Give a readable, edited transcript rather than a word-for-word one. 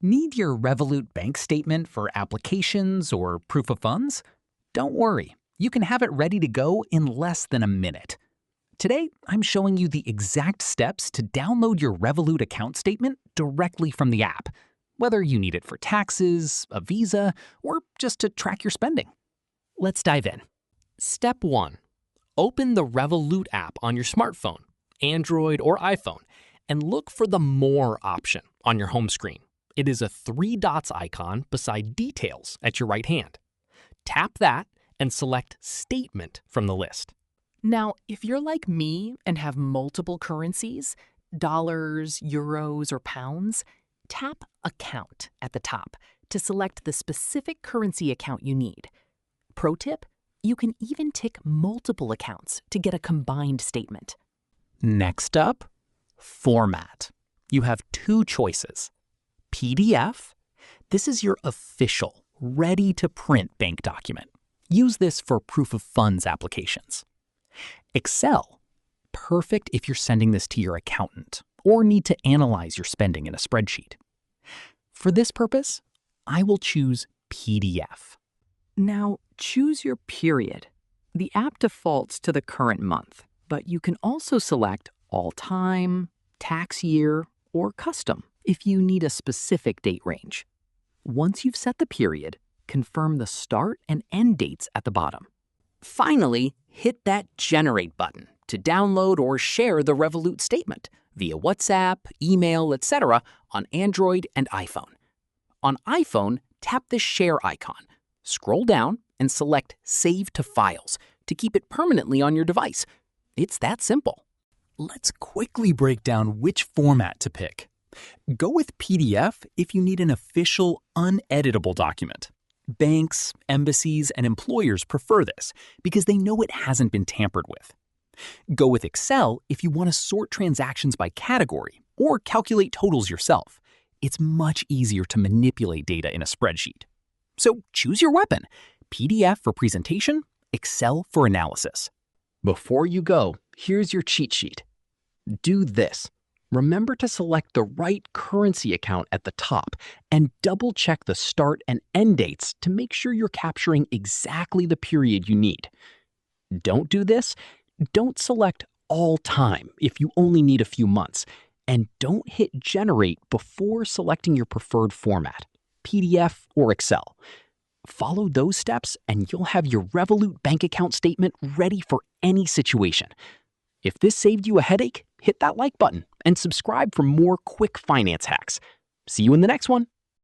Need your Revolut bank statement for applications or proof of funds? Don't worry, you can have it ready to go in less than a minute. Today, I'm showing you the exact steps to download your Revolut account statement directly from the app, whether you need it for taxes, a visa, or just to track your spending. Let's dive in. Step 1. Open the Revolut app on your smartphone, Android or iPhone, and look for the More option on your home screen. It is a 3 dots icon beside Details at your right hand. Tap that and select Statement from the list. Now, if you're like me and have multiple currencies, dollars, euros, or pounds, tap Account at the top to select the specific currency account you need. Pro tip, you can even tick multiple accounts to get a combined statement. Next up, Format. You have 2 choices. PDF. This is your official, ready-to-print bank document. Use this for proof of funds applications. Excel. Perfect if you're sending this to your accountant or need to analyze your spending in a spreadsheet. For this purpose, I will choose PDF. Now, choose your period. The app defaults to the current month, but you can also select all time, tax year, or custom if you need a specific date range. Once you've set the period, confirm the start and end dates at the bottom. Finally, hit that Generate button to download or share the Revolut statement via WhatsApp, email, etc. on Android and iPhone. On iPhone, tap the Share icon. Scroll down and select Save to Files to keep it permanently on your device. It's that simple. Let's quickly break down which format to pick. Go with PDF if you need an official, uneditable document. Banks, embassies, and employers prefer this because they know it hasn't been tampered with. Go with Excel if you want to sort transactions by category or calculate totals yourself. It's much easier to manipulate data in a spreadsheet. So choose your weapon: PDF for presentation, Excel for analysis. Before you go, here's your cheat sheet. Do this. Remember to select the right currency account at the top and double-check the start and end dates to make sure you're capturing exactly the period you need. Don't do this. Don't select all time if you only need a few months. And don't hit Generate before selecting your preferred format, PDF or Excel. Follow those steps and you'll have your Revolut bank account statement ready for any situation. If this saved you a headache, hit that like button and subscribe for more quick finance hacks. See you in the next one.